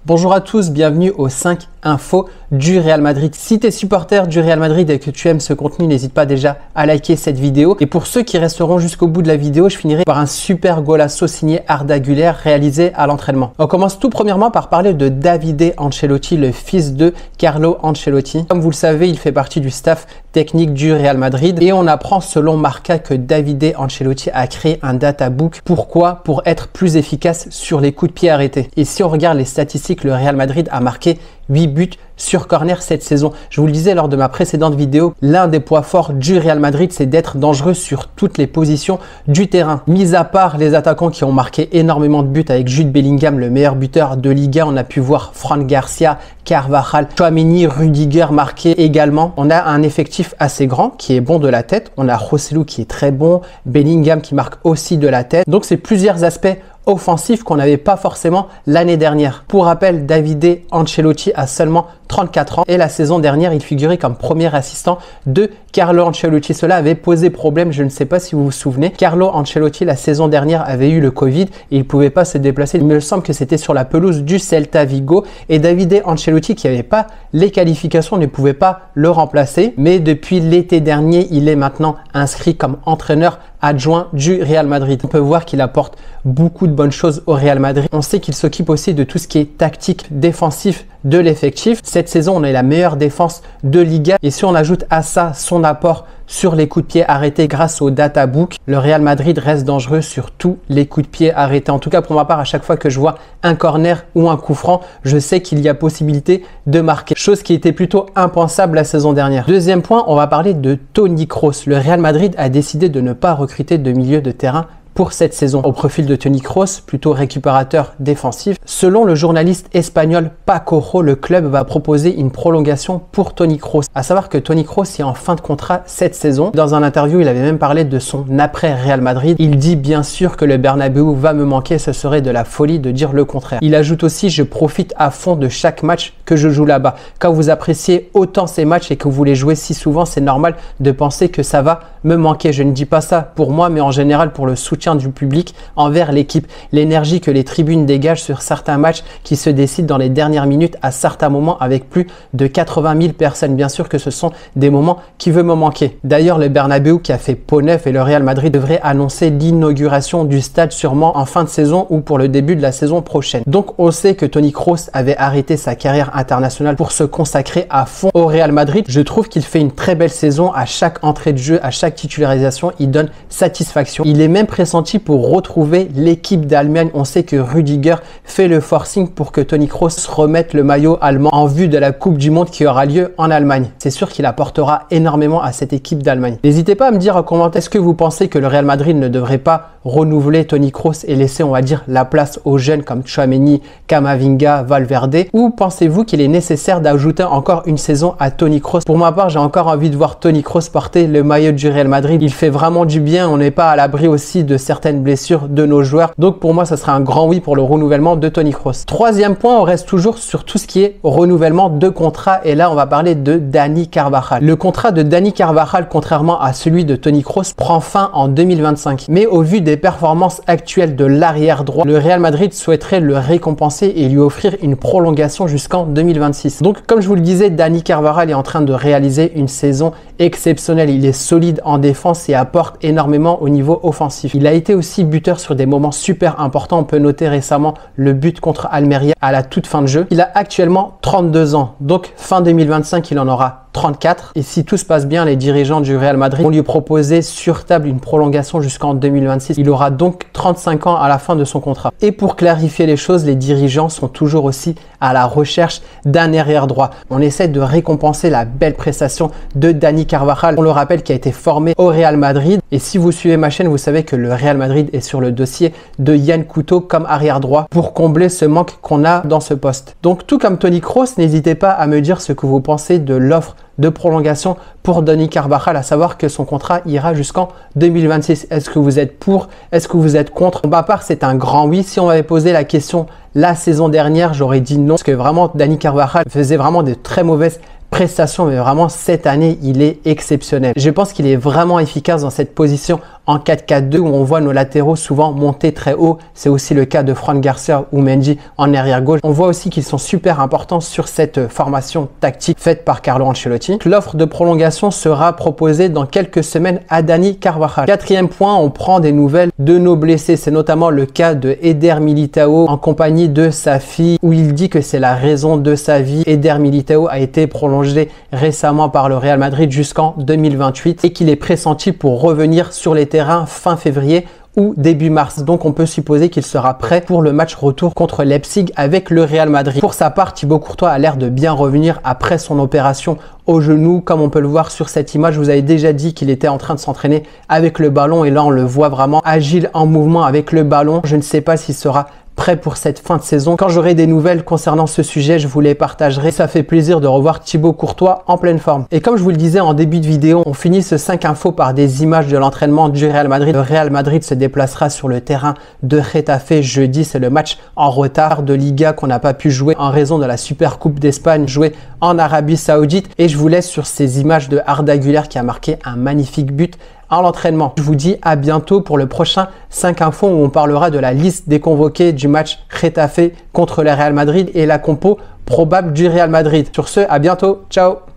Bonjour à tous, bienvenue aux 5 infos du Real Madrid. Si tu es supporter du Real Madrid et que tu aimes ce contenu, n'hésite pas déjà à liker cette vidéo. Et pour ceux qui resteront jusqu'au bout de la vidéo, je finirai par un super golasso signé Arda Güler réalisé à l'entraînement. On commence tout premièrement par parler de Davide Ancelotti, le fils de Carlo Ancelotti. Comme vous le savez, il fait partie du staff technique du Real Madrid et on apprend selon Marca que Davide Ancelotti a créé un databook. Pourquoi? Pour être plus efficace sur les coups de pied arrêtés. Et si on regarde les statistiques, le Real Madrid a marqué 8 buts sur corner cette saison. Je vous le disais lors de ma précédente vidéo, l'un des points forts du Real Madrid, c'est d'être dangereux sur toutes les positions du terrain. Mis à part les attaquants qui ont marqué énormément de buts avec Jude Bellingham, le meilleur buteur de Liga, on a pu voir Fran Garcia, Carvajal, Tchouaméni, Rudiger marqué également. On a un effectif assez grand qui est bon de la tête. On a Joselu qui est très bon, Bellingham qui marque aussi de la tête. Donc c'est plusieurs aspects offensif qu'on n'avait pas forcément l'année dernière. Pour rappel, Davide Ancelotti a seulement 34 ans et la saison dernière, il figurait comme premier assistant de Carlo Ancelotti. Cela avait posé problème, je ne sais pas si vous vous souvenez. Carlo Ancelotti, la saison dernière, avait eu le Covid et il ne pouvait pas se déplacer. Il me semble que c'était sur la pelouse du Celta Vigo et Davide Ancelotti, qui n'avait pas les qualifications, ne pouvait pas le remplacer. Mais depuis l'été dernier, il est maintenant inscrit comme entraîneur adjoint du Real Madrid. On peut voir qu'il apporte beaucoup de bonnes choses au Real Madrid. On sait qu'il s'occupe aussi de tout ce qui est tactique défensif de l'effectif. Cette saison, on est la meilleure défense de Liga. Et si on ajoute à ça son apport sur les coups de pied arrêtés grâce au databook, le Real Madrid reste dangereux sur tous les coups de pied arrêtés. En tout cas, pour ma part, à chaque fois que je vois un corner ou un coup franc, je sais qu'il y a possibilité de marquer. Chose qui était plutôt impensable la saison dernière. Deuxième point, on va parler de Toni Kroos. Le Real Madrid a décidé de ne pas recruter de milieu de terrain pour cette saison. Au profil de Toni Kroos, plutôt récupérateur défensif. Selon le journaliste espagnol Paco Jo, le club va proposer une prolongation pour Toni Kroos. À savoir que Toni Kroos est en fin de contrat cette saison. Dans un interview, il avait même parlé de son après Real Madrid. Il dit bien sûr que le Bernabéu va me manquer, ce serait de la folie de dire le contraire. Il ajoute aussi: je profite à fond de chaque match que je joue là-bas. Quand vous appréciez autant ces matchs et que vous les jouez si souvent, c'est normal de penser que ça va me manquer. Je ne dis pas ça pour moi, mais en général pour le soutien du public envers l'équipe. L'énergie que les tribunes dégagent sur certains matchs qui se décident dans les dernières minutes à certains moments avec plus de 80 000 personnes. Bien sûr que ce sont des moments qui veulent me manquer. D'ailleurs, le Bernabéu qui a fait peau neuve et le Real Madrid devrait annoncer l'inauguration du stade sûrement en fin de saison ou pour le début de la saison prochaine. Donc on sait que Toni Kroos avait arrêté sa carrière internationale pour se consacrer à fond au Real Madrid. Je trouve qu'il fait une très belle saison. À chaque entrée de jeu, à chaque titularisation, il donne satisfaction. Il est même pressenti pour retrouver l'équipe d'Allemagne. On sait que Rudiger fait le forcing pour que Toni Kroos remette le maillot allemand en vue de la Coupe du Monde qui aura lieu en Allemagne. C'est sûr qu'il apportera énormément à cette équipe d'Allemagne. N'hésitez pas à me dire en commentaire, est-ce que vous pensez que le Real Madrid ne devrait pas renouveler Toni Kroos et laisser, on va dire, la place aux jeunes comme Tchouaméni, Camavinga, Valverde, ou pensez-vous qu'il est nécessaire d'ajouter encore une saison à Toni Kroos? Pour ma part, j'ai encore envie de voir Toni Kroos porter le maillot du Real Madrid. Il fait vraiment du bien. On n'est pas à l'abri aussi de certaines blessures de nos joueurs. Donc pour moi, ça sera un grand oui pour le renouvellement de Toni Kroos. Troisième point, on reste toujours sur tout ce qui est renouvellement de contrat. Et là, on va parler de Dani Carvajal. Le contrat de Dani Carvajal, contrairement à celui de Toni Kroos, prend fin en 2025. Mais au vu des performances actuelles de l'arrière droit, le Real Madrid souhaiterait le récompenser et lui offrir une prolongation jusqu'en 2026. Donc comme je vous le disais, Dani Carvajal est en train de réaliser une saison exceptionnelle. Il est solide en défense et apporte énormément au niveau offensif. Il a été aussi buteur sur des moments super importants. On peut noter récemment le but contre Almeria à la toute fin de jeu. Il a actuellement 32 ans. Donc fin 2025, il en aura 34. Et si tout se passe bien, les dirigeants du Real Madrid vont lui proposer sur table une prolongation jusqu'en 2026. Il aura donc 35 ans à la fin de son contrat. Et pour clarifier les choses, les dirigeants sont toujours aussi à la recherche d'un arrière droit. On essaie de récompenser la belle prestation de Dani Carvajal. On le rappelle, qui a été formé au Real Madrid. Et si vous suivez ma chaîne, vous savez que le Real Madrid est sur le dossier de Yann Couto comme arrière droit pour combler ce manque qu'on a dans ce poste. Donc tout comme Toni Kroos, n'hésitez pas à me dire ce que vous pensez de l'offre de prolongation pour Dani Carvajal, à savoir que son contrat ira jusqu'en 2026. Est-ce que vous êtes pour? Est-ce que vous êtes contre? Pour ma part, c'est un grand oui. Si on m'avait posé la question la saison dernière, j'aurais dit non, parce que vraiment Dani Carvajal faisait vraiment de très mauvaises prestations, mais vraiment cette année, il est exceptionnel. Je pense qu'il est vraiment efficace dans cette position en 4-4-2 où on voit nos latéraux souvent monter très haut. C'est aussi le cas de Fran Garcia ou Mendy en arrière gauche. On voit aussi qu'ils sont super importants sur cette formation tactique faite par Carlo Ancelotti. L'offre de prolongation sera proposée dans quelques semaines à Dani Carvajal. Quatrième point, on prend des nouvelles de nos blessés. C'est notamment le cas de Eder Militao en compagnie de sa fille où il dit que c'est la raison de sa vie. Eder Militao a été prolongé récemment par le Real Madrid jusqu'en 2028 et qu'il est pressenti pour revenir sur les terrains fin février ou début mars. Donc on peut supposer qu'il sera prêt pour le match retour contre Leipzig avec le Real Madrid. Pour sa part, Thibaut Courtois a l'air de bien revenir après son opération au genou. Comme on peut le voir sur cette image, je vous avais déjà dit qu'il était en train de s'entraîner avec le ballon et là on le voit vraiment agile en mouvement avec le ballon. Je ne sais pas s'il sera prêt pour cette fin de saison. Quand j'aurai des nouvelles concernant ce sujet, je vous les partagerai. Ça fait plaisir de revoir Thibaut Courtois en pleine forme. Et comme je vous le disais en début de vidéo, on finit ce 5 infos par des images de l'entraînement du Real Madrid. Le Real Madrid se déplacera sur le terrain de Getafe jeudi. C'est le match en retard de Liga qu'on n'a pas pu jouer en raison de la Super Coupe d'Espagne jouée en Arabie Saoudite. Et je vous laisse sur ces images de Arda Güler qui a marqué un magnifique but à l'entraînement. Je vous dis à bientôt pour le prochain 5 infos où on parlera de la liste des convoqués du match Getafe contre le Real Madrid et la compo probable du Real Madrid. Sur ce, à bientôt. Ciao.